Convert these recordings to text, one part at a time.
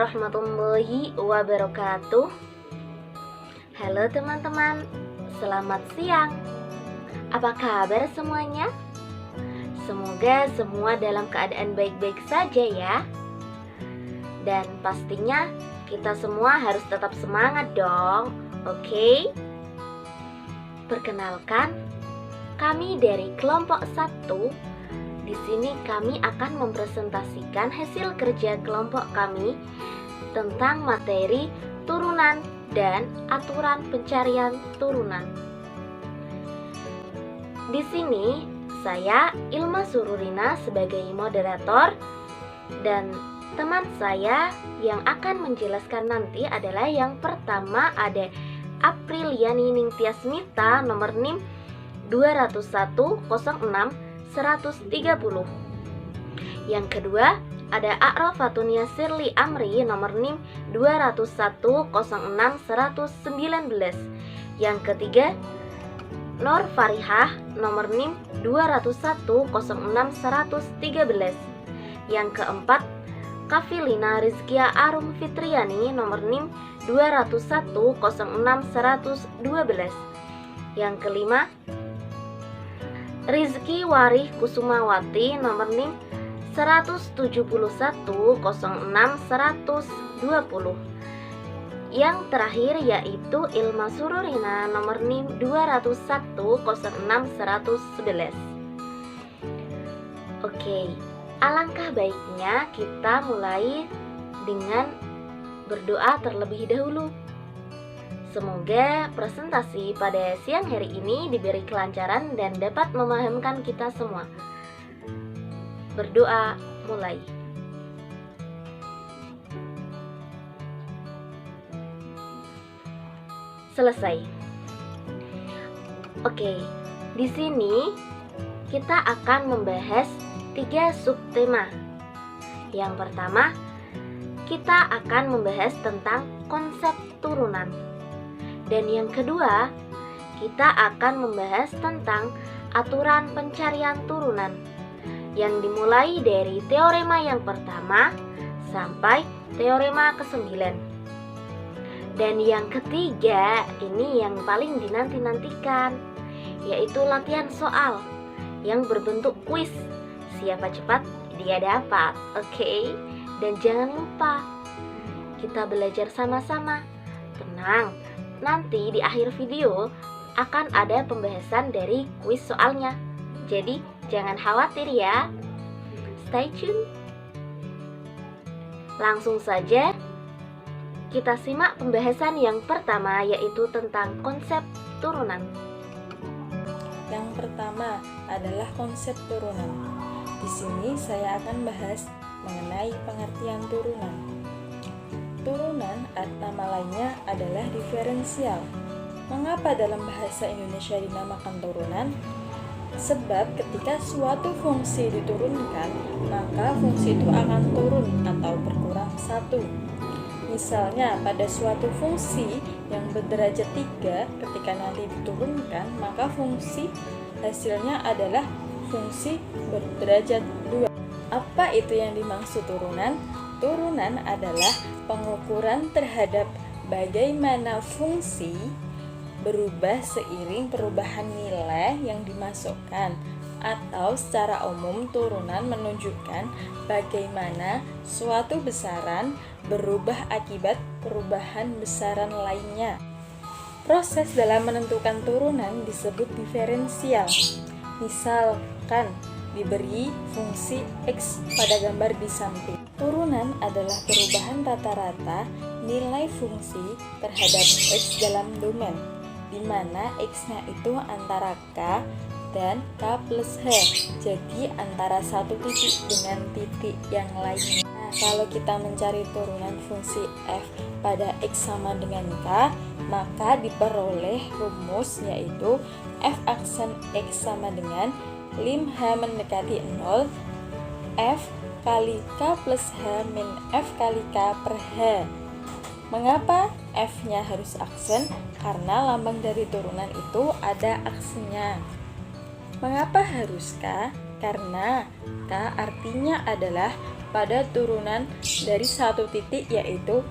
warahmatullahi wabarakatuh. Halo teman-teman, selamat siang. Apa kabar semuanya? Semoga semua dalam keadaan baik-baik saja ya. Dan pastinya kita semua harus tetap semangat dong, oke? Perkenalkan, kami dari kelompok 1. Di sini kami akan mempresentasikan hasil kerja kelompok kami tentang materi turunan dan aturan pencarian turunan. Di sini saya Ilma Sururina sebagai moderator dan teman saya yang akan menjelaskan nanti adalah yang pertama ada Apriliani Ningtyasmita nomor NIM 201 06 130. Yang kedua ada A'rafatun Yasirli Amri nomor NIM 201 06 119. Yang ketiga Nur Farihah nomor NIM 201 06 113. Yang keempat Kafilina Rizkia Arum Fitriani nomor NIM 201 06 112. Yang kelima Rizky Warih Kusumawati nomor NIM 171 06 120. Yang terakhir yaitu Ilma Sururina nomor NIM 201 06 111. Oke, alangkah baiknya kita mulai dengan berdoa terlebih dahulu. Semoga presentasi pada siang hari ini diberi kelancaran dan dapat memahamkan kita semua. Berdoa mulai. Selesai. Oke, di sini kita akan membahas 3 subtema. Yang pertama, kita akan membahas tentang konsep turunan. Dan yang kedua, kita akan membahas tentang aturan pencarian turunan yang dimulai dari teorema yang pertama sampai teorema ke-9. Dan yang ketiga, ini yang paling dinanti-nantikan, yaitu latihan soal yang berbentuk kuis. Siapa cepat, dia dapat, oke? Dan jangan lupa, kita belajar sama-sama. Tenang, nanti di akhir video akan ada pembahasan dari kuis soalnya. Jadi jangan khawatir ya. Stay tune. Langsung saja kita simak pembahasan yang pertama, yaitu tentang konsep turunan. Yang pertama adalah konsep turunan. Di sini saya akan bahas mengenai pengertian turunan. Turunan atau nama lainnya adalah diferensial. Mengapa dalam bahasa Indonesia dinamakan turunan? Sebab ketika suatu fungsi diturunkan, maka fungsi itu akan turun atau berkurang 1. Misalnya pada suatu fungsi yang berderajat 3, ketika nanti diturunkan, maka fungsi hasilnya adalah fungsi berderajat 2. Apa itu yang dimaksud turunan? Turunan adalah pengukuran terhadap bagaimana fungsi berubah seiring perubahan nilai yang dimasukkan, atau secara umum turunan menunjukkan bagaimana suatu besaran berubah akibat perubahan besaran lainnya. Proses dalam menentukan turunan disebut diferensial. Misalkan diberi fungsi X pada gambar di samping. Turunan adalah perubahan rata-rata nilai fungsi terhadap X dalam domain, di mana X-nya itu antara K dan K plus H, jadi antara satu titik dengan titik yang lainnya. Nah, kalau kita mencari turunan fungsi F pada X sama dengan K, maka diperoleh rumus yaitu F aksen X sama dengan lim H mendekati 0 F kali K plus H min F kali K per H. Mengapa F-nya harus aksen? Karena lambang dari turunan itu ada aksennya. Mengapa harus K? Karena K artinya adalah pada turunan dari satu titik, yaitu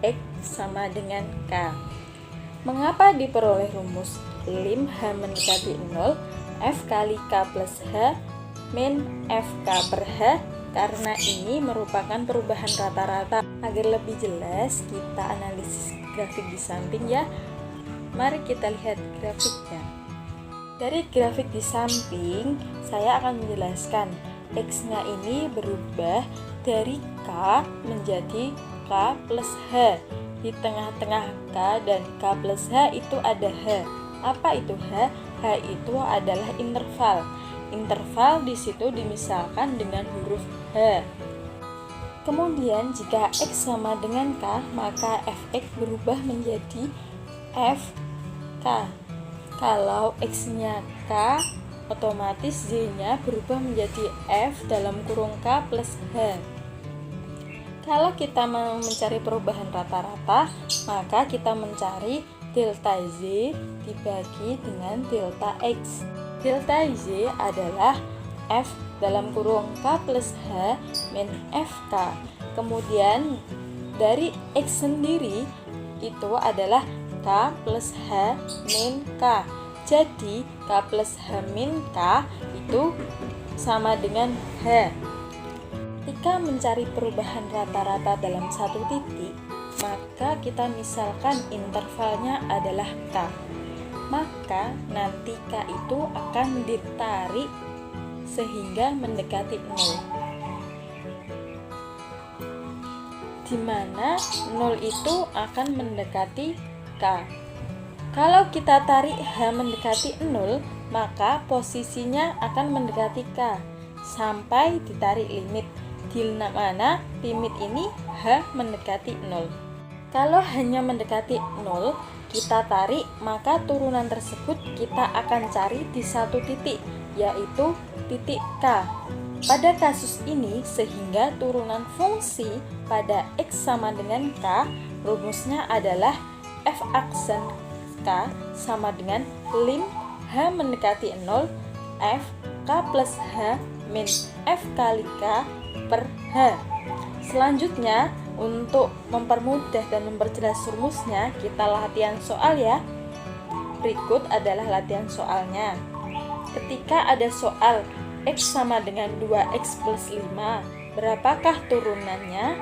X sama dengan K. Mengapa diperoleh rumus lim H mendekati 0 F kali K plus H min FK per H? Karena ini merupakan perubahan rata-rata. Agar lebih jelas, kita analisis grafik di samping ya. Mari kita lihat grafiknya. Dari grafik di samping, saya akan menjelaskan X-nya ini berubah dari K menjadi K plus H. Di tengah-tengah K dan K plus H itu ada H. Apa itu H? H itu adalah interval. Interval di situ dimisalkan dengan huruf H. Kemudian jika X sama dengan K, maka Fx berubah menjadi Fk. Kalau X-nya K, otomatis Y-nya berubah menjadi F dalam kurung K plus H. Kalau kita mau mencari perubahan rata-rata, maka kita mencari delta Z dibagi dengan delta X. Delta Z adalah F dalam kurung K plus H min Fk. Kemudian dari X sendiri itu adalah K plus H min K. Jadi K plus H min K itu sama dengan H. Ketika mencari perubahan rata-rata dalam satu titik, maka kita misalkan intervalnya adalah K. Maka nanti K itu akan ditarik sehingga mendekati 0. Di mana 0 itu akan mendekati K. Kalau kita tarik H mendekati 0, maka posisinya akan mendekati K sampai ditarik limit, di mana limit ini H mendekati 0. Kalau hanya mendekati 0, kita tarik, maka turunan tersebut kita akan cari di satu titik, yaitu titik K. Pada kasus ini, sehingga turunan fungsi pada X sama dengan K, rumusnya adalah F aksen K sama dengan lim H mendekati 0 F K plus H min F kali K per H. Selanjutnya, untuk mempermudah dan memperjelas rumusnya, kita latihan soal ya. Berikut adalah latihan soalnya. Ketika ada soal X sama dengan 2X plus 5, berapakah turunannya?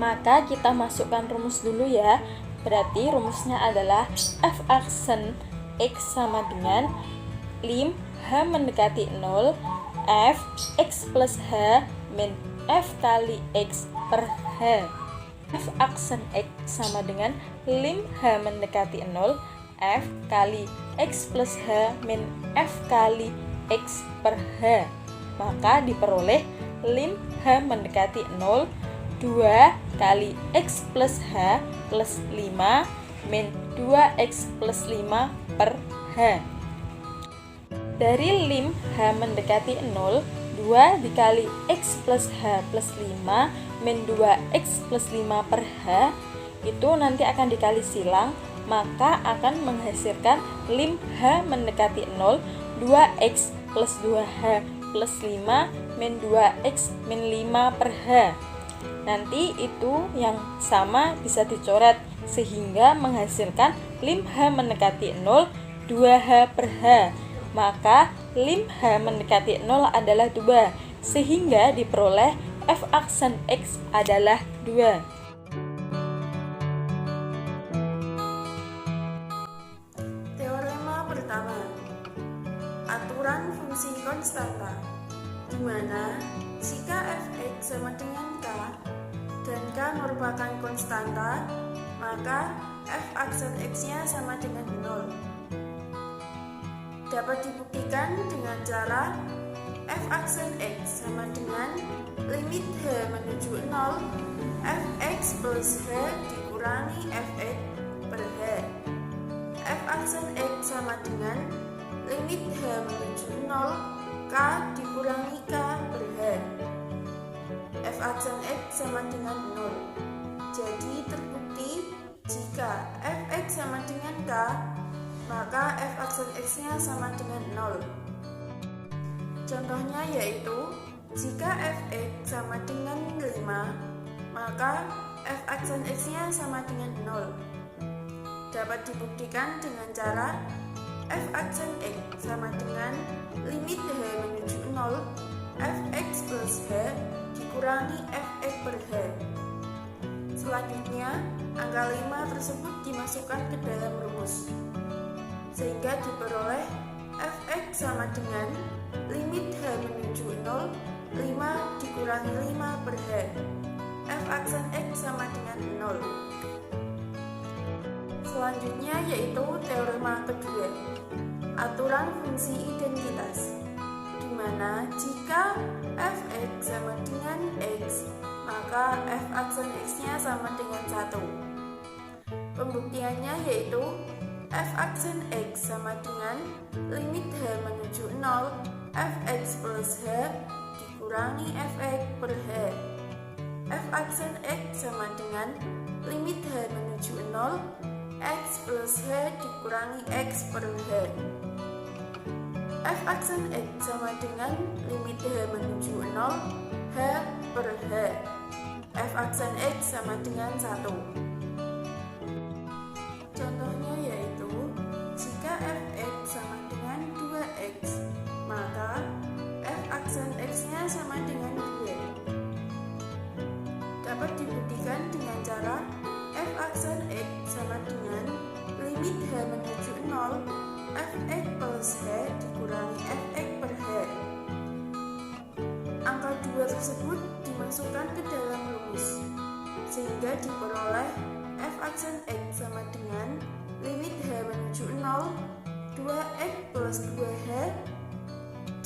Maka kita masukkan rumus dulu ya. Berarti rumusnya adalah F aksen X sama dengan lim H mendekati 0 F X plus H min F kali X per H. F aksen X sama dengan lim H mendekati 0 F kali X plus H min F kali X per H. Maka diperoleh lim H mendekati 0 2 kali X plus H plus 5 min 2X plus 5 per H. Dari lim H mendekati 0, 2 dikali X plus H plus 5 min 2X plus 5 per H, itu nanti akan dikali silang, maka akan menghasilkan lim H mendekati 0, 2X plus 2H plus 5 min 2X min 5 per H. Nanti itu yang sama bisa dicoret sehingga menghasilkan lim H mendekati 0 2H per H. Maka lim H mendekati 0 adalah 2 sehingga diperoleh F aksen X adalah 2. Teorema pertama, aturan fungsi konstanta, di mana jika Fx sama dengan K dan K merupakan konstanta, maka F aksen X-nya sama dengan 0. Dapat dibuktikan dengan cara F aksen X sama dengan limit H menuju 0 Fx plus H dikurangi Fx per H. F aksen X sama dengan limit H menuju 0 K dikurangi K per H. F aksen X sama dengan 0. Jadi terbukti jika Fx sama dengan K, maka F aksen X-nya sama dengan 0. Contohnya yaitu Jika fx sama dengan 5, maka f aksen x-nya sama dengan 0. Dapat dibuktikan dengan cara f aksen x sama dengan limit h menuju 0, fx plus h dikurangi fx per h. Selanjutnya, angka 5 tersebut dimasukkan ke dalam rumus, sehingga diperoleh fx sama dengan limit h menuju 0, 5 dikurangi 5 per h. F aksen x sama dengan 0. Selanjutnya yaitu teorema kedua, aturan fungsi identitas, di mana jika fx sama dengan x, maka f aksen x-nya sama dengan 1. Pembuktiannya yaitu f aksen x sama dengan limit h menuju 0, fx plus h dikurangi fx per h. F aksen x sama dengan limit h menuju 0, x plus h dikurangi x per h. F aksen x sama dengan limit h menuju 0, h per h. F aksen x sama dengan 1. Contohnya yaitu, jika fx sama dengan 2x, maka f aksen x-nya sama dengan 2. Dapat dibuktikan dengan cara f aksen x sama dengan limit h menuju 0, fx plus h dikurangi fx per h. Angka 2 tersebut dimasukkan ke dalam rumus, sehingga diperoleh f aksen x sama dengan limit h menuju 0, 2x plus 2h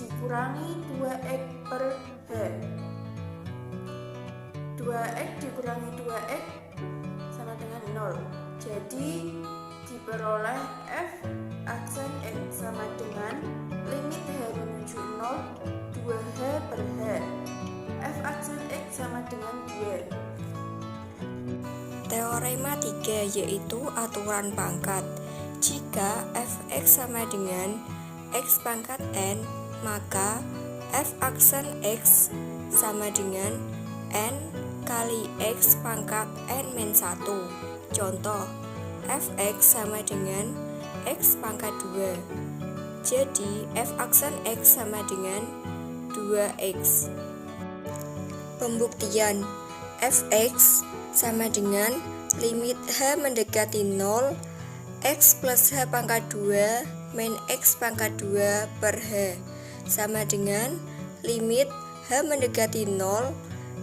dikurangi 2x per h. 2x dikurangi 2x sama dengan 0. Jadi diperoleh f aksen x sama dengan limit h menuju 0, 2h per h. F aksen x sama dengan 2. Teorema 3 yaitu aturan pangkat. Jika fx sama dengan x pangkat n, maka f aksen x sama dengan n kali x pangkat n-1. Contoh, fx sama dengan x pangkat 2. Jadi, f aksen x sama dengan 2x. Pembuktian, fx sama dengan limit h mendekati 0, x plus h pangkat 2 min x pangkat 2 per h sama dengan limit h mendekati 0,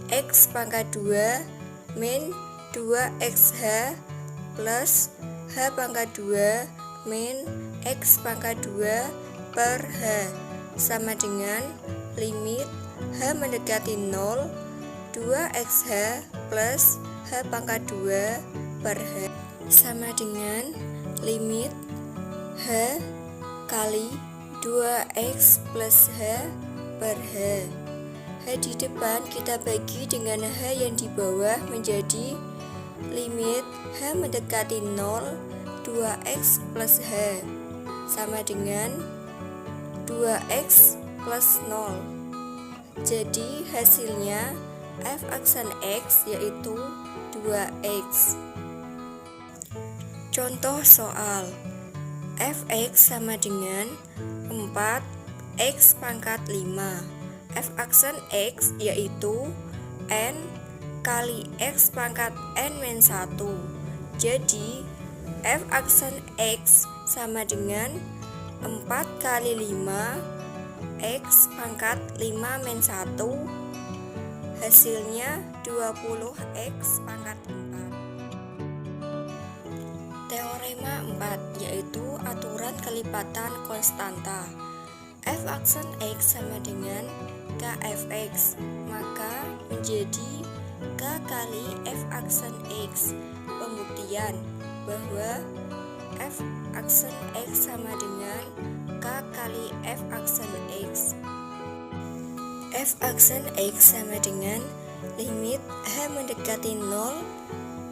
x pangkat 2 min 2xh plus h pangkat 2 min x pangkat 2 per h sama dengan limit h mendekati 0, 2xh plus h pangkat 2 per h sama dengan limit h kali 2x plus h per h. H di depan kita bagi dengan H yang di bawah menjadi limit H mendekati 0, 2x plus H sama dengan 2x plus 0. Jadi hasilnya f aksen x yaitu 2x. Contoh soal, fx sama dengan 4x pangkat 5. F aksen x yaitu n kali x pangkat n-1. Jadi f aksen x sama dengan 4 kali 5 x pangkat 5-1. Hasilnya 20x pangkat 4. Teorema 4 yaitu aturan kelipatan konstanta. F aksen x sama dengan kfx, maka menjadi k kali f aksen x. Pembuktian bahwa f aksen x sama dengan k kali f aksen x. F aksen x sama dengan limit h mendekati 0,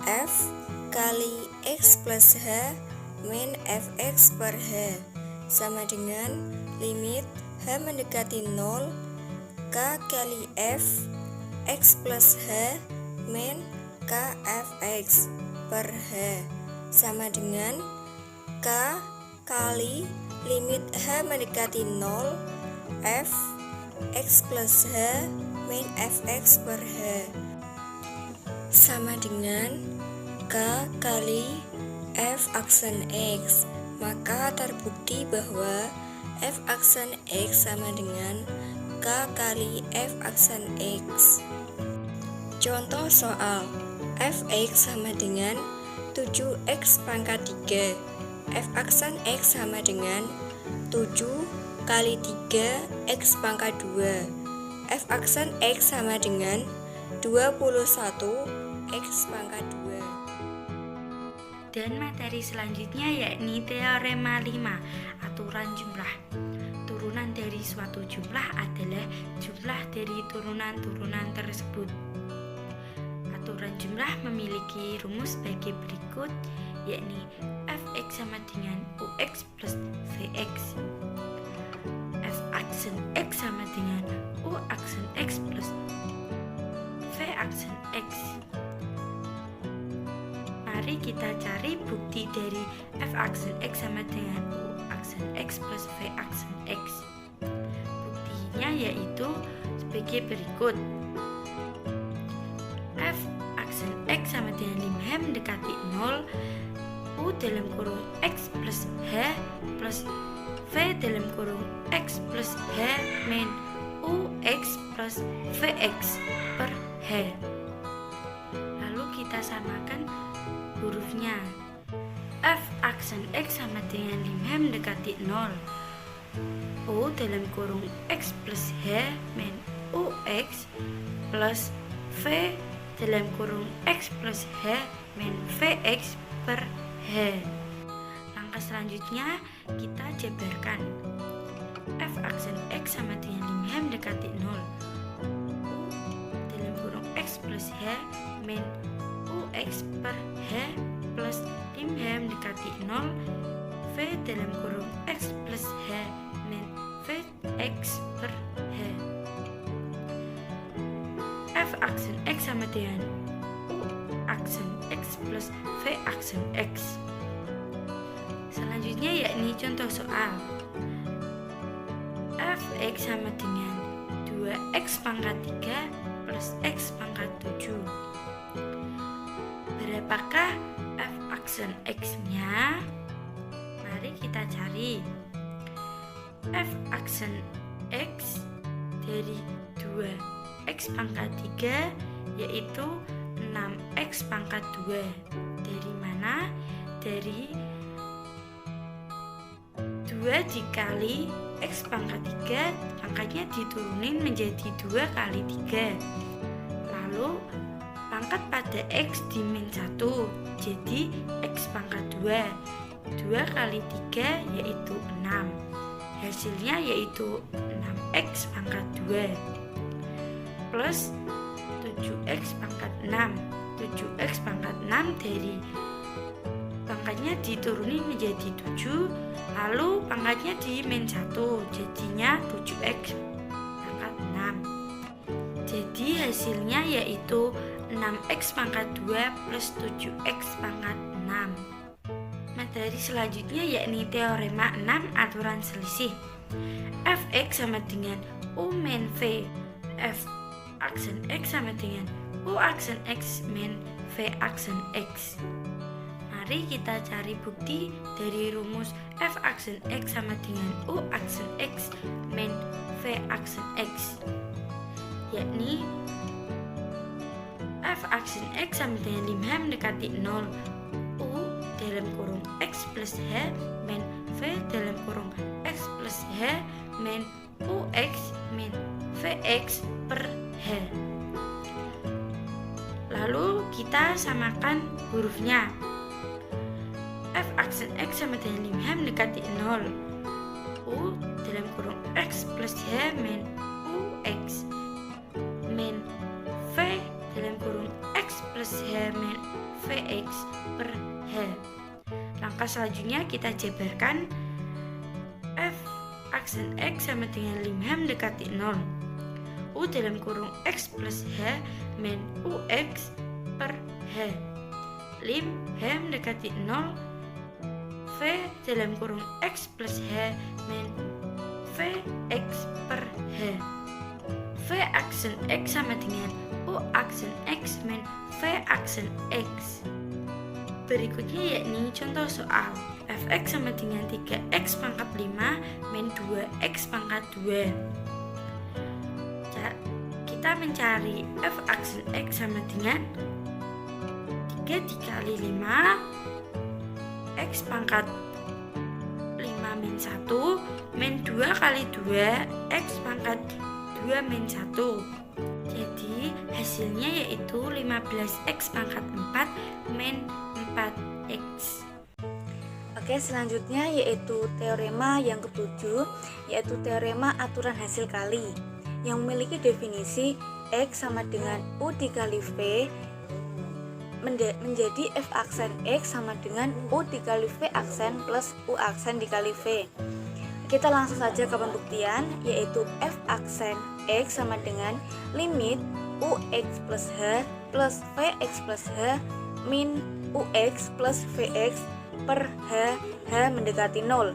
f kali x plus h min fx per h sama dengan limit h mendekati 0, K kali F X plus H min K Fx per H sama dengan K kali limit H mendekati 0 F X plus H min Fx per H sama dengan K kali F aksen X. Maka terbukti bahwa F aksen X sama dengan K kali F aksen X. Contoh soal Fx sama dengan 7x pangkat 3. F aksen X sama dengan 7 kali 3x pangkat 2. F aksen X sama dengan 21x pangkat 2. Dan materi selanjutnya yakni teorema 5, aturan jumlah. Turunan dari suatu jumlah adalah jumlah dari turunan-turunan tersebut. Aturan jumlah memiliki rumus sebagai berikut, yakni Fx sama dengan Ux plus Vx. F aksen X sama dengan U aksen X plus V aksen X. Mari kita cari bukti dari F aksen X sama dengan U aksen X plus V aksen X. Buktinya yaitu sebagai berikut. F aksen X sama dengan 5H mendekati 0, U dalam kurung X plus H plus V dalam kurung X plus H min UX plus Vx per H. Lalu kita samakan hurufnya. F aksen X sama dengan 5H mendekati 0, U dalam kurung X plus H min UX plus V dalam kurung X plus H min Vx per H. Langkah selanjutnya kita jabarkan. F aksen X sama dengan 5H mendekati 0, U dalam kurung X plus H min UX per H plus 5H mendekati 0, V dalam kurung X plus H min Vx per H. F aksen X sama dengan U aksen X plus V aksen X. Selanjutnya yakni contoh soal. Fx sama dengan 2x pangkat 3 plus x pangkat 7. Berapakah F aksen X-nya? Mari kita cari. F aksen X dari 2x pangkat 3 yaitu 6x pangkat 2. Dari mana? Dari 2 dikali x pangkat 3, pangkatnya diturunin menjadi 2 kali 3. Lalu pangkat pada x di min 1, jadi x pangkat 2. 2 kali 3 yaitu 6. Hasilnya yaitu 6x pangkat 2 plus 7x pangkat 6. 7x pangkat 6 dari pangkatnya diturunin menjadi 7, lalu pangkatnya di min 1, jadinya 7x pangkat 6. Jadi hasilnya yaitu 6x pangkat 2 plus 7x pangkat 6. Materi selanjutnya yakni teorema 6, aturan selisih. Fx sama dengan U min V. F aksen X sama dengan U aksen X min V aksen X. Mari kita cari bukti dari rumus F aksen X sama dengan U aksen X min V aksen X, yakni F aksen X sama dengan 5H mendekati 0, U dalam kurung X plus H min V dalam kurung X plus H min UX min Vx per H. Lalu kita samakan hurufnya. F aksen X sama dengan 5H mendekati 0, U dalam kurung X plus H min UX min V dalam kurung X plus H min Vx per H. Langkah selanjutnya kita jabarkan. F aksen X sama dengan 5H mendekati 0, U dalam kurung X plus H min UX per H. Lim H mendekati 0, V dalam kurung X plus H min Vx per H. V aksen X sama dengan U aksen X min V aksen X. Berikutnya yakni contoh soal. Fx sama dengan 3x pangkat 5 min 2x pangkat 2. Kita mencari f aksen x sama dengan 3 dikali 5 x pangkat 5 min 1 min 2 kali 2 x pangkat 2 min 1. Jadi hasilnya yaitu 15x pangkat 4 min 4x. Oke, selanjutnya yaitu teorema yang ketujuh, yaitu teorema aturan hasil kali yang memiliki definisi X sama dengan U dikali V menjadi F aksen X sama dengan U dikali V aksen plus U aksen dikali V. Kita langsung saja ke pembuktian, yaitu F aksen X sama dengan limit UX plus H plus Vx plus H min UX plus Vx per H mendekati 0.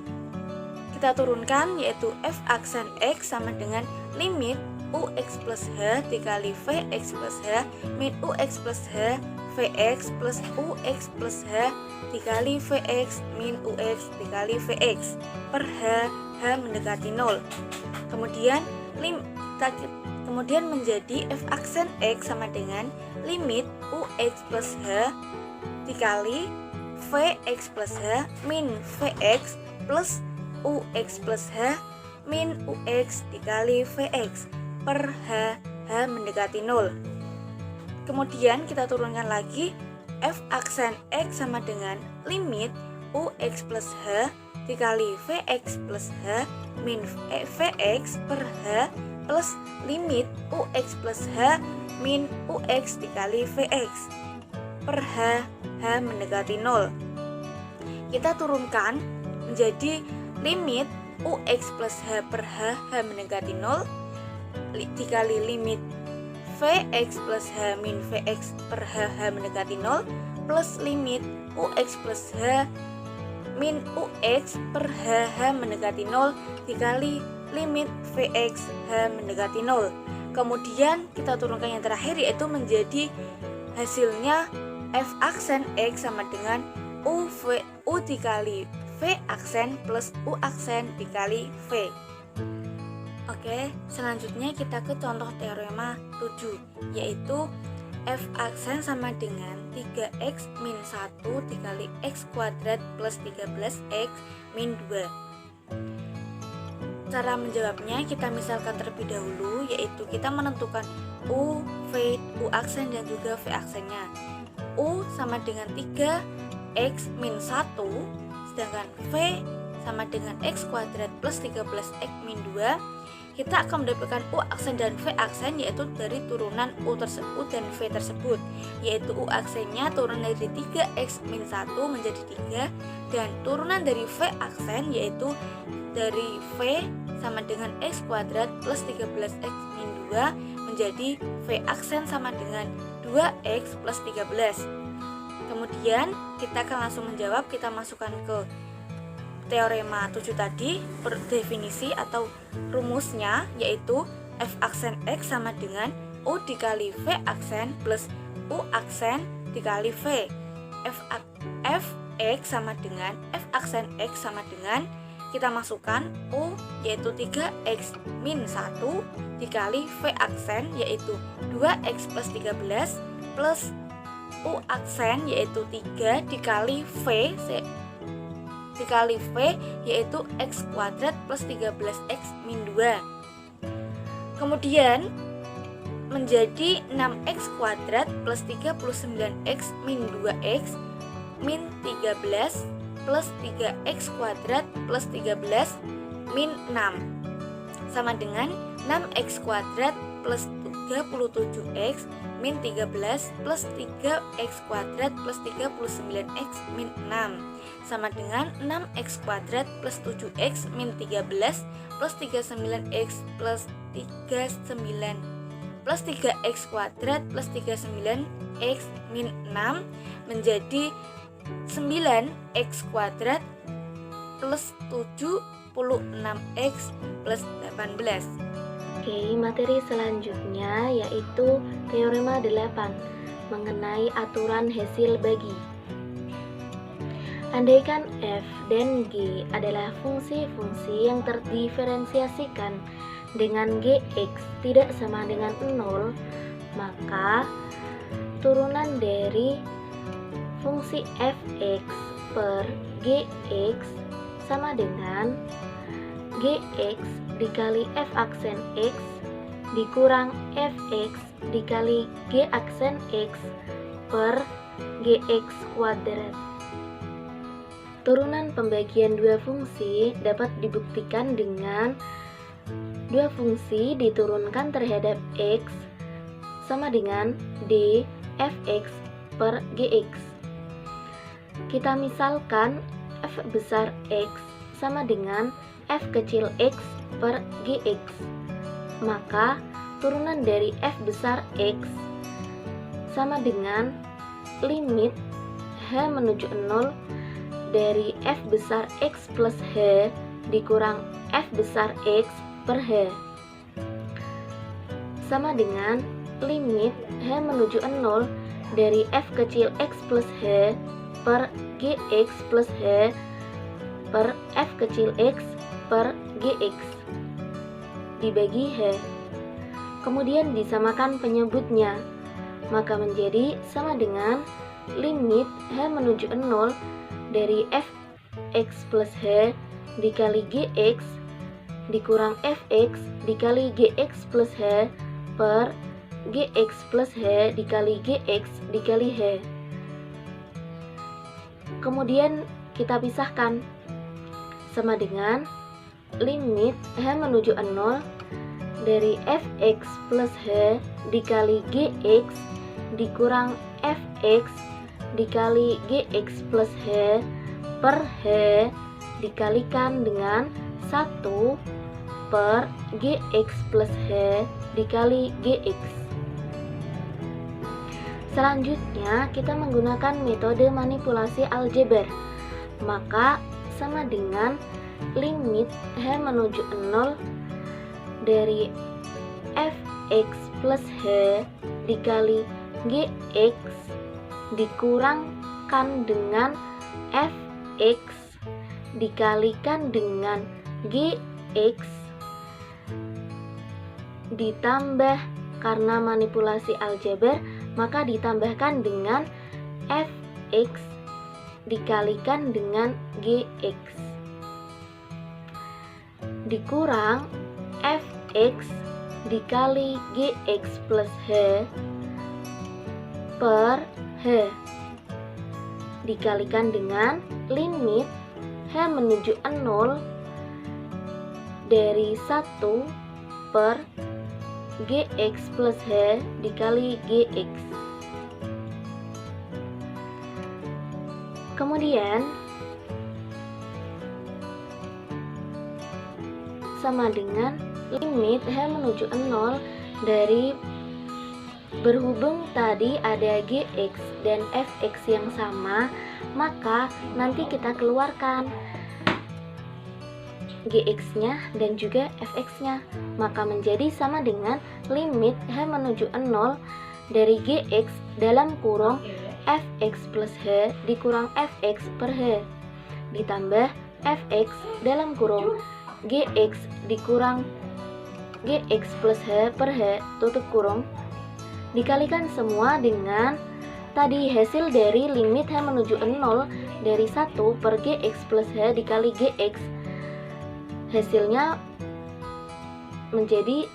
Kita turunkan, yaitu F aksen X sama dengan limit UX plus H dikali Vx plus H min UX plus H Vx plus UX plus H dikali Vx min UX dikali Vx per H mendekati 0. Kemudian menjadi F aksen X sama dengan limit UX plus H dikali Vx plus H min Vx plus UX plus H min UX dikali Vx per H mendekati 0. Kemudian kita turunkan lagi, F aksen X sama dengan limit UX plus H dikali Vx plus H min Vx per H plus limit UX plus H min UX dikali Vx per H mendekati 0. Kita turunkan menjadi limit UX plus H per H mendekati 0 dikali limit Vx plus H min Vx per H mendekati 0 plus limit UX plus H min UX per H mendekati 0 dikali limit Vx H mendekati 0. Kemudian kita turunkan yang terakhir, yaitu menjadi hasilnya F aksen X sama dengan U dikali V aksen plus U aksen dikali V. Oke, selanjutnya kita ke contoh teorema 7, yaitu F aksen sama dengan 3x min 1 dikali x kuadrat plus 13x min 2. Cara menjawabnya kita misalkan terlebih dahulu, yaitu kita menentukan U, V, U aksen dan juga V aksennya. U sama dengan 3x min 1, sedangkan V sama dengan x kuadrat plus 13x min 2. Kita akan mendapatkan U aksen dan V aksen, yaitu dari turunan U tersebut dan V tersebut, yaitu U aksennya turun dari 3x min 1 menjadi 3, dan turunan dari V aksen yaitu dari V sama dengan x kuadrat plus 13x min 2 menjadi V aksen sama dengan 2x plus 13. Kemudian kita akan langsung menjawab, kita masukkan ke teorema 7 tadi, definisi atau rumusnya, yaitu F aksen X sama dengan U dikali V aksen plus U aksen dikali V. F X sama dengan F aksen X sama dengan, kita masukkan U yaitu 3x min 1 dikali V aksen yaitu 2x plus 13 plus U aksen yaitu 3 dikali V yaitu x kuadrat plus 13x min 2. Kemudian menjadi 6x kuadrat plus 39x min 2x min 13 plus 3x kuadrat plus 13 min 6 sama dengan 6x kuadrat plus 37x min 13 plus 3x kuadrat plus 39x min 6 sama dengan 6x kuadrat plus 7x min 13 plus 39x plus 39 plus 3x kuadrat plus 39x min 6 menjadi 9x kuadrat plus 76x plus 18. Oke, materi selanjutnya yaitu teorema 8 mengenai aturan hasil bagi. Andaikan f dan g adalah fungsi-fungsi yang terdiferensiasikan dengan gx tidak sama dengan 0, maka turunan dari fungsi fx per gx sama dengan gx dikali f aksen x dikurang fx dikali g aksen x per gx kuadrat. Turunan pembagian dua fungsi dapat dibuktikan dengan dua fungsi diturunkan terhadap x sama dengan d fx per gx. Kita misalkan f besar x sama dengan f kecil x per gx, maka turunan dari f besar x sama dengan limit h menuju 0 dari f besar x plus h dikurang f besar x per h sama dengan limit h menuju 0 dari f kecil x plus h per gx plus h per f kecil x per gx dibagi h. Kemudian disamakan penyebutnya, maka menjadi sama dengan limit h menuju 0 dari fx plus h dikali gx dikurang fx dikali gx plus h per gx plus h dikali gx dikali h. Kemudian kita pisahkan, sama dengan limit h menuju 0 dari fx plus h dikali gx dikurang fx dikali gx plus h per h dikalikan dengan 1 per gx plus h dikali gx. Selanjutnya kita menggunakan metode manipulasi aljabar, maka sama dengan limit h menuju 0 dari fx plus h dikali gx dikurangkan dengan fx dikalikan dengan gx ditambah, karena manipulasi aljabar maka ditambahkan dengan fx dikalikan dengan gx dikurang fx dikali gx plus h per h dikalikan dengan limit h menuju 0 dari 1 per gx plus h dikali gx. Kemudian sama dengan limit h menuju 0 dari, berhubung tadi ada gx dan fx yang sama, maka nanti kita keluarkan gx-nya dan juga fx-nya, maka menjadi sama dengan limit h menuju 0 dari gx dalam kurung fx plus h dikurang fx per h ditambah fx dalam kurung gx dikurang gx plus h per h tutup kurung dikalikan semua dengan tadi hasil dari limit h menuju 0 dari 1 per gx plus h dikali gx, hasilnya menjadi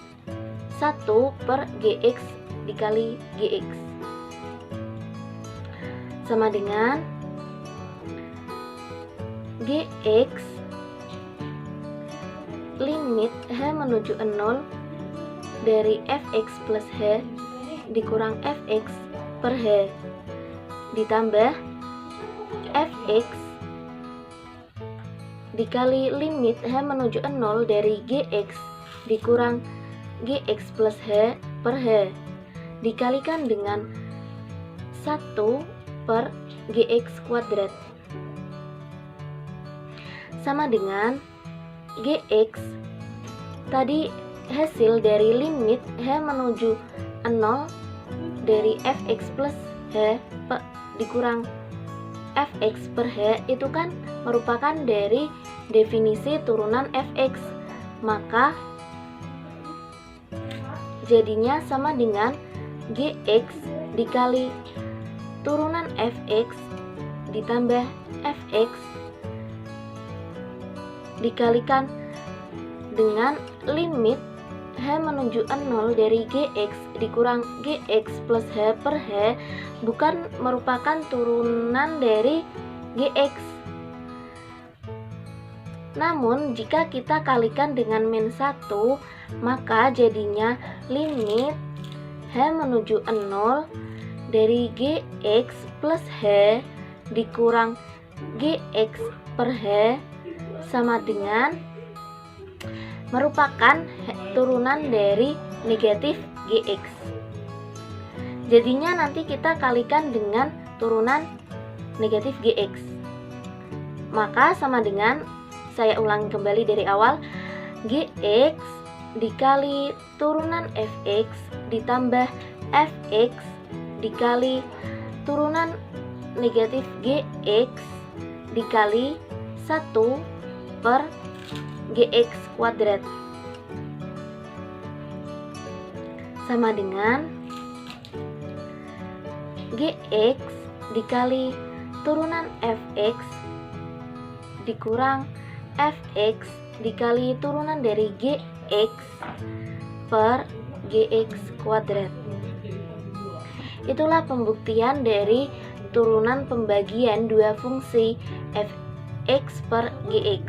1 per gx dikali gx sama dengan gx limit h menuju 0 dari fx plus h dikurang fx per h ditambah fx dikali limit h menuju 0 dari gx dikurang Gx plus H per H dikalikan dengan 1 per Gx kuadrat sama dengan Gx tadi hasil dari limit H menuju 0 dari Fx plus H dikurang Fx per H itu kan merupakan dari definisi turunan Fx, maka jadinya sama dengan Gx dikali turunan Fx ditambah Fx dikalikan dengan limit H menuju 0 dari Gx dikurang Gx plus H per H bukan merupakan turunan dari Gx. Namun jika kita kalikan dengan min 1, maka jadinya limit H menuju 0 dari Gx plus H dikurang Gx per H sama dengan merupakan turunan dari negatif Gx. Jadinya nanti kita kalikan dengan turunan negatif Gx. Maka sama dengan, saya ulangi kembali dari awal, Gx dikali turunan Fx ditambah Fx dikali turunan negatif Gx dikali 1 per Gx kuadrat sama dengan Gx dikali turunan Fx dikurang Fx dikali turunan dari Gx per Gx kuadrat. Itulah pembuktian dari turunan pembagian dua fungsi Fx per Gx.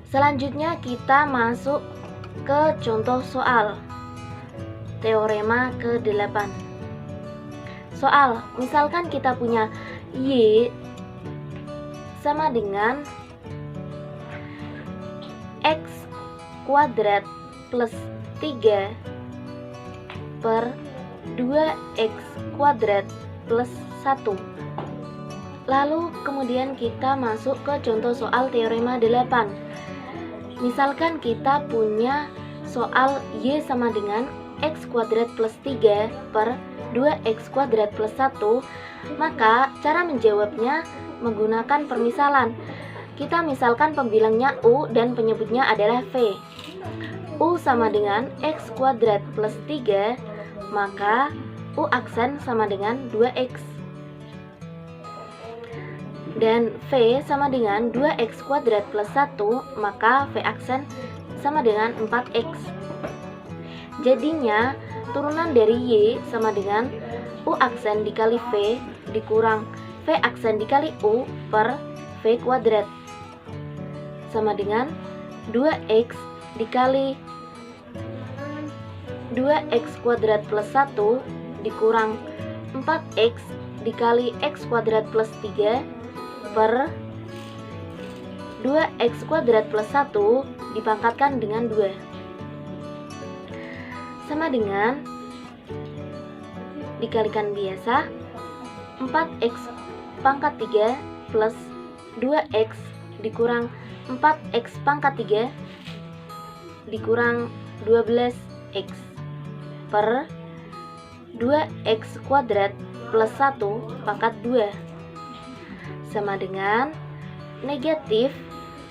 Selanjutnya kita masuk ke contoh soal teorema ke-8. Soal, misalkan kita punya Y sama dengan X kuadrat plus 3 per 2X kuadrat plus 1. Lalu kemudian kita masuk ke contoh soal teorema 8. Misalkan kita punya soal Y sama dengan X kuadrat plus 3 per 2X kuadrat plus 1, maka cara menjawabnya menggunakan permisalan. Kita misalkan pembilangnya U dan penyebutnya adalah V. U sama dengan X kuadrat plus 3, maka U aksen sama dengan 2X. Dan V sama dengan 2X kuadrat plus 1, maka V aksen sama dengan 4X. Jadinya turunan dari Y sama dengan U aksen dikali V dikurang V aksen dikali U per V kuadrat sama dengan 2X dikali 2X kuadrat plus 1 dikurang 4X dikali X kuadrat plus 3 per 2X kuadrat plus 1 dipangkatkan dengan 2 sama dengan dikalikan biasa 4X pangkat 3 plus 2X dikurang 4X pangkat 3 dikurang 12X per 2X kuadrat plus 1 pangkat 2 sama dengan negatif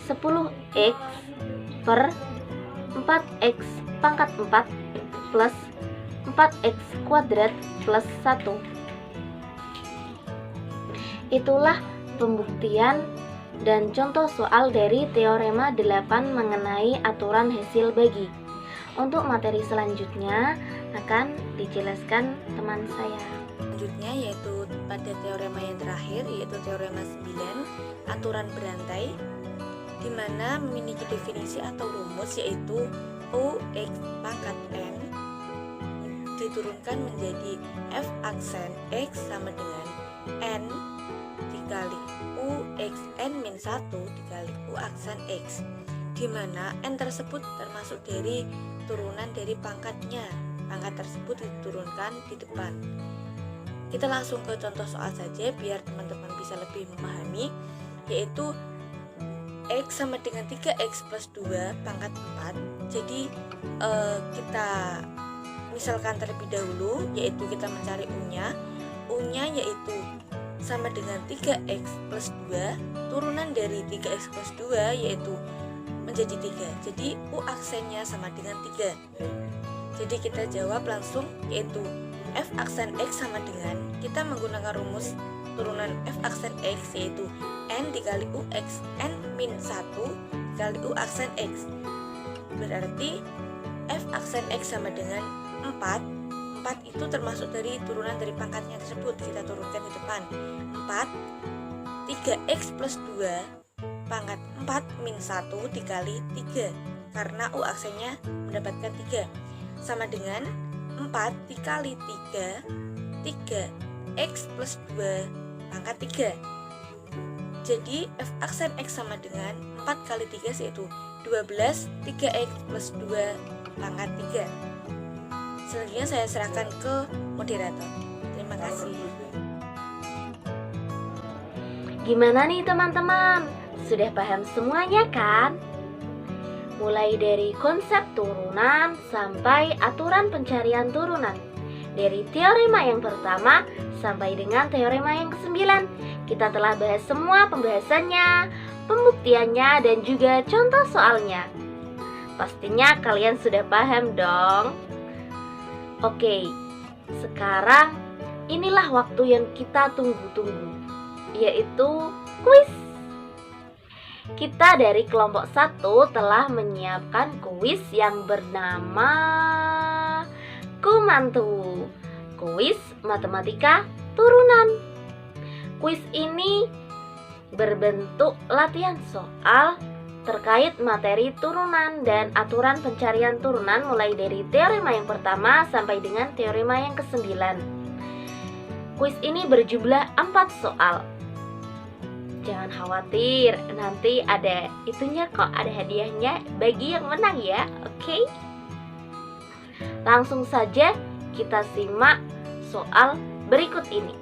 10X per 4X pangkat 4 plus 4X kuadrat plus 1. Itulah pembuktian dan contoh soal dari teorema 8 mengenai aturan hasil bagi. Untuk materi selanjutnya akan dijelaskan teman saya. Selanjutnya yaitu pada teorema yang terakhir, yaitu teorema 9, aturan berantai, di mana memiliki definisi atau rumus yaitu UX pangkat N diturunkan menjadi F aksen X sama dengan N dikali UX N min 1 dikali U aksen X. di mana N tersebut termasuk dari turunan dari pangkatnya. Pangkat tersebut diturunkan di depan. Kita langsung ke contoh soal saja biar teman-teman bisa lebih memahami, yaitu X sama dengan 3X plus 2 pangkat 4. Jadi kita misalkan terlebih dahulu, yaitu kita mencari U-nya. U-nya yaitu sama dengan 3X plus 2, turunan dari 3X plus 2 yaitu menjadi 3. Jadi U aksennya sama dengan 3. Jadi kita jawab langsung, yaitu F aksen X sama dengan, kita menggunakan rumus turunan F aksen X, yaitu N dikali U X N min 1 dikali U aksen X. Berarti F aksen X sama dengan 4. 4 itu termasuk dari turunan dari pangkatnya tersebut, kita turunkan di depan. 4 3X plus 2 pangkat 4 min 1 dikali 3, karena U aksennya mendapatkan 3, sama dengan 4 dikali 3 3X plus 2 pangkat 3. Jadi F aksen X sama dengan 4 kali 3 yaitu 12 3X plus 2 pangkat 3. Selanjutnya saya serahkan ke moderator. Terima kasih. Gimana nih teman-teman? Sudah paham semuanya kan? Mulai dari konsep turunan sampai aturan pencarian turunan. Dari teorema yang pertama sampai dengan teorema yang ke-9. Kita telah bahas semua pembahasannya, pembuktiannya, dan juga contoh soalnya. Pastinya kalian sudah paham dong. Oke, sekarang inilah waktu yang kita tunggu-tunggu, yaitu kuis. Kita dari kelompok 1 telah menyiapkan kuis yang bernama Kumantu, kuis matematika turunan. Kuis ini berbentuk latihan soal terkait materi turunan dan aturan pencarian turunan mulai dari teorema yang pertama sampai dengan teorema yang ke-9. Kuis ini berjumlah 4 soal. Jangan khawatir, nanti ada itunya kok, ada hadiahnya bagi yang menang ya, oke? Langsung saja kita simak soal berikut ini.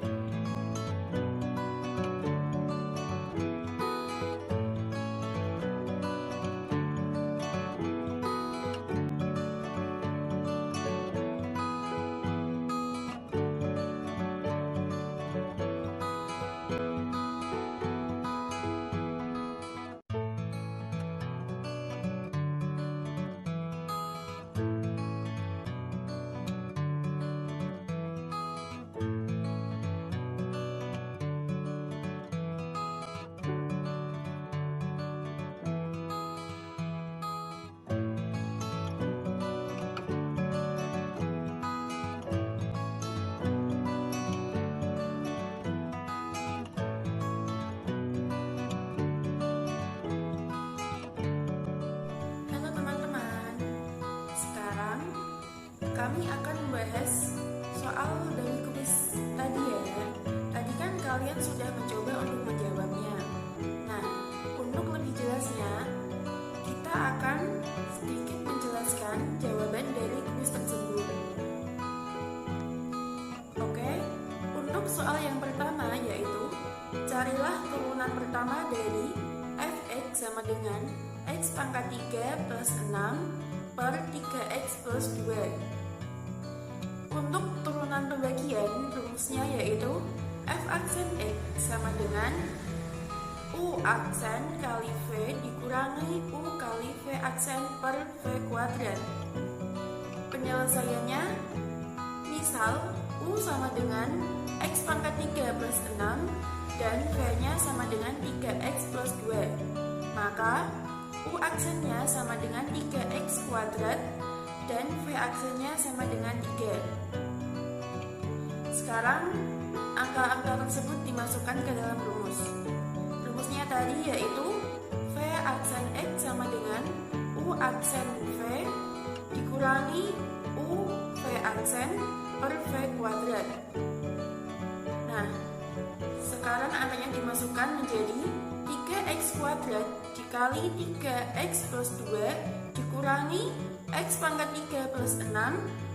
Kami akan membahas soal dari kuis tadi ya. Tadi kan kalian sudah mencoba untuk menjawabnya. Nah, untuk lebih jelasnya, kita akan sedikit menjelaskan jawaban dari kuis tersebut. Oke, untuk soal yang pertama yaitu carilah turunan pertama dari fx sama dengan x pangkat 3 plus 6 per 3x plus 2. Untuk turunan pembagian, rumusnya yaitu f aksen x sama dengan u aksen kali v dikurangi u kali v aksen per v kuadrat. Penyelesaiannya, misal u sama dengan x pangkat 3 plus 6 dan v-nya sama dengan 3x plus 2. Maka u aksennya sama dengan 3x kuadrat dan v aksennya sama dengan 3. Sekarang angka-angka tersebut dimasukkan ke dalam rumus. Rumusnya tadi yaitu v aksen x sama dengan u aksen v dikurangi u v aksen per v kuadrat. Nah, sekarang angkanya dimasukkan menjadi 3x kuadrat dikali 3x plus 2 dikurangi x pangkat 3 plus 6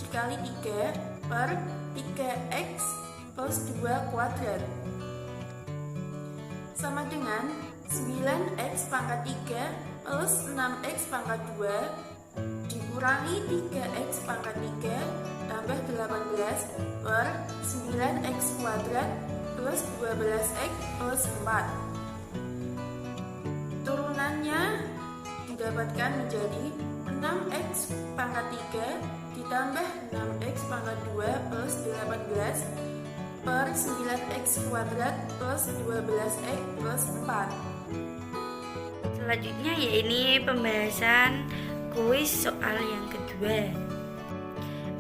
dikali 3 per 3x plus 2 kuadrat sama dengan 9x pangkat 3 plus 6x pangkat 2 dikurangi 3x pangkat 3 tambah 18 per 9x kuadrat plus 12x plus 4. Turunannya didapatkan menjadi 6x pangkat 3 ditambah 6x pangkat 2 plus 18 per 9x kuadrat plus 12x plus 4. Selanjutnya ya ini pembahasan kuis soal yang kedua.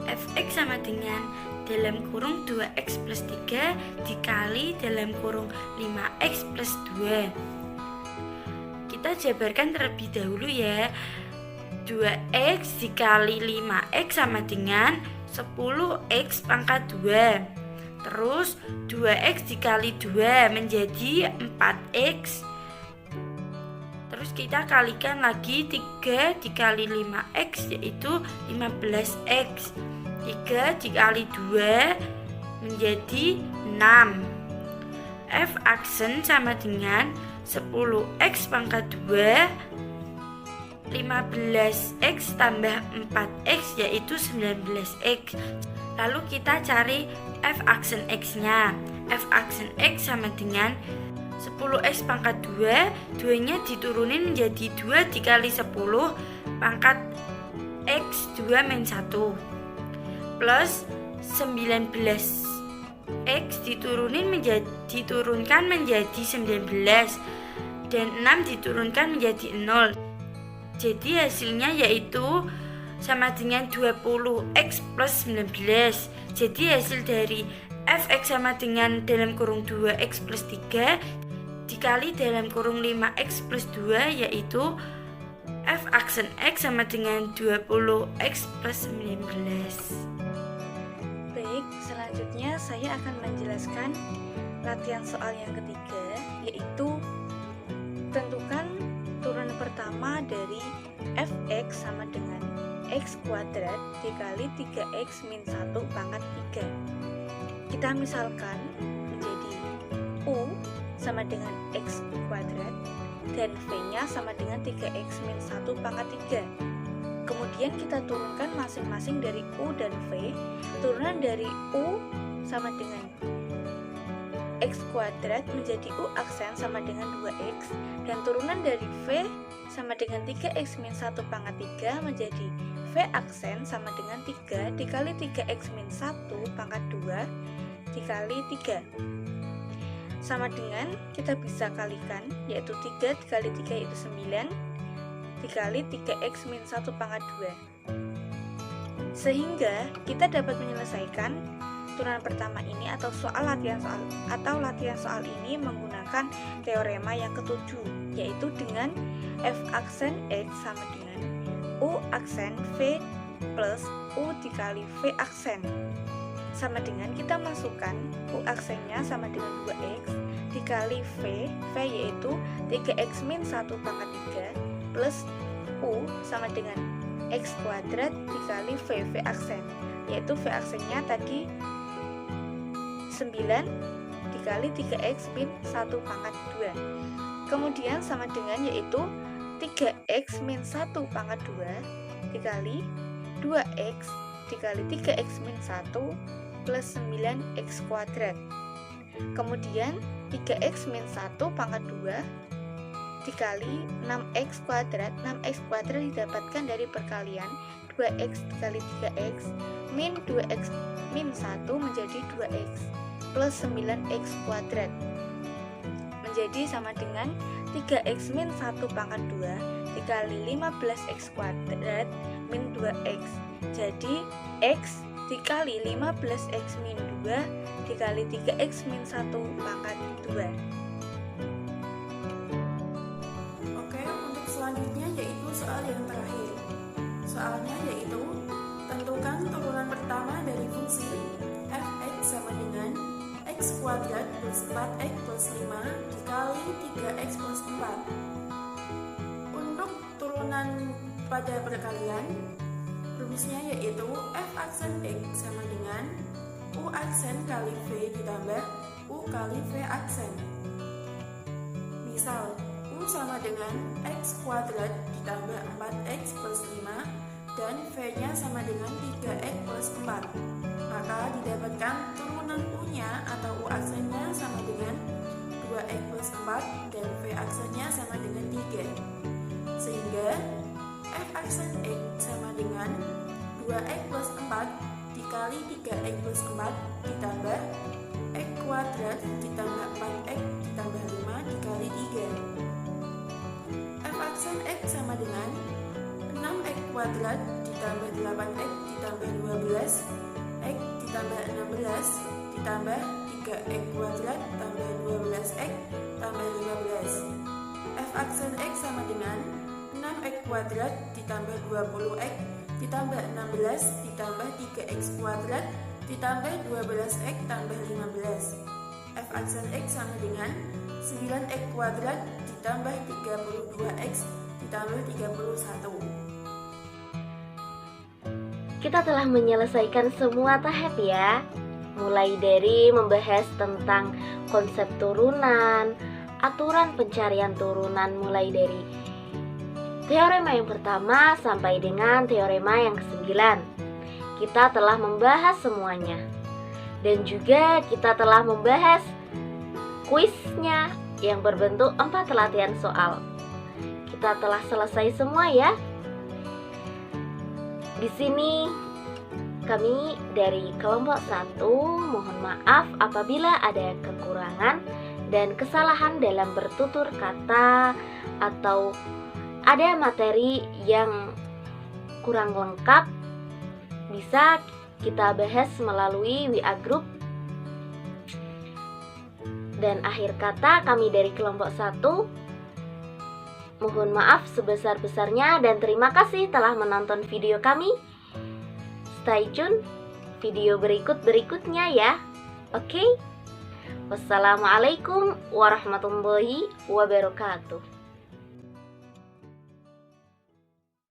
Fx sama dengan dalam kurung 2x plus 3 dikali dalam kurung 5x plus 2. Kita jabarkan terlebih dahulu ya. 2x dikali 5x sama dengan 10x pangkat 2. Terus 2x dikali 2 menjadi 4x. Terus kita kalikan lagi 3 dikali 5x yaitu 15x. 3 dikali 2 menjadi 6. F aksen sama dengan 10x pangkat 2 15x tambah 4x yaitu 19x. Lalu kita cari f aksen x-nya. F aksen x sama dengan 10x pangkat 2, 2-nya diturunin menjadi 2 dikali 10 pangkat x 2 min 1 plus 19x diturunkan menjadi 19 dan 6 diturunkan menjadi 0. Jadi hasilnya yaitu sama dengan 20x plus 19. Jadi hasil dari fx sama dengan dalam kurung 2x plus 3 dikali dalam kurung 5x plus 2 yaitu f aksen x sama dengan 20x plus 19. Baik, selanjutnya saya akan menjelaskan latihan soal yang ketiga, yaitu tentukan turunan pertama dari fx sama dengan x kuadrat dikali 3x min 1 pangkat 3. Kita misalkan menjadi u sama dengan x kuadrat dan v-nya sama dengan 3x min 1 pangkat 3. Kemudian kita turunkan masing-masing dari u dan v. Turunan dari u sama dengan x kuadrat menjadi u aksen sama dengan 2x, dan turunan dari v sama dengan 3x min 1 pangkat 3 menjadi v aksen sama dengan 3 dikali 3x min 1 pangkat 2 dikali 3 sama dengan, kita bisa kalikan, yaitu 3 dikali 3 yaitu 9 dikali 3x min 1 pangkat 2. Sehingga kita dapat menyelesaikan turunan pertama ini atau latihan soal ini menggunakan teorema yang ketujuh, yaitu dengan f aksen x sama dengan u aksen v plus u dikali v aksen sama dengan kita masukkan u aksennya sama dengan 2x dikali v yaitu 3x min 1 pangkat 3 plus u sama dengan x kuadrat dikali v aksen, yaitu v aksennya tadi 9 dikali 3x min 1 pangkat 2. Kemudian sama dengan yaitu 3x min 1 pangkat 2 dikali 2x dikali 3x min 1 plus 9x kuadrat. Kemudian 3x min 1 pangkat 2 dikali 6x kuadrat. 6x kuadrat didapatkan dari perkalian 2x dikali 3x min 2x min 1 menjadi 2x plus 9x kuadrat menjadi sama dengan 3x min 1 pangkat 2 dikali 15x kuadrat min 2x. Jadi x dikali 15x min 2 dikali 3x min 1 pangkat 2. Oke, untuk selanjutnya yaitu soal yang terakhir. Soalnya yaitu tentukan turunan pertama dari fungsi fx sama dengan x kuadrat plus 4x plus 5 dikali dikali 3x plus 4. Untuk turunan pada perkalian, rumusnya yaitu f aksen x sama dengan u aksen kali v ditambah u kali v aksen. Misal, u sama dengan x kuadrat ditambah 4x plus 5 dan v-nya sama dengan 3x plus 4. Maka didapatkan turunan u-nya atau u aksennya sama dengan 2x plus 4 dan v aksennya sama dengan 3. Sehingga f aksen x sama dengan 2x plus 4 dikali 3x plus 4 ditambah x kuadrat ditambah 4x ditambah 5 dikali 3. F aksen x sama dengan 6x kuadrat ditambah 8x ditambah 12 x ditambah 16 ditambah 3x kuadrat tambah 12x tambah 15. F aksen x sama dengan 6x kuadrat ditambah 20x ditambah 16 ditambah 3x kuadrat ditambah 12x tambah 15. F aksen x sama dengan 9x kuadrat ditambah 32x ditambah 31. Kita telah menyelesaikan semua tahap ya. Mulai dari membahas tentang konsep turunan, aturan pencarian turunan mulai dari teorema yang pertama sampai dengan teorema yang ke-9. Kita telah membahas semuanya. Dan juga kita telah membahas kuisnya yang berbentuk 4 latihan soal. Kita telah selesai semua ya. Di sini kami dari kelompok 1 mohon maaf apabila ada kekurangan dan kesalahan dalam bertutur kata atau ada materi yang kurang lengkap, bisa kita bahas melalui WA Group. Dan akhir kata kami dari kelompok 1 mohon maaf sebesar-besarnya dan terima kasih telah menonton video kami. Stay tune video berikutnya ya. Oke? Wassalamualaikum warahmatullahi wabarakatuh.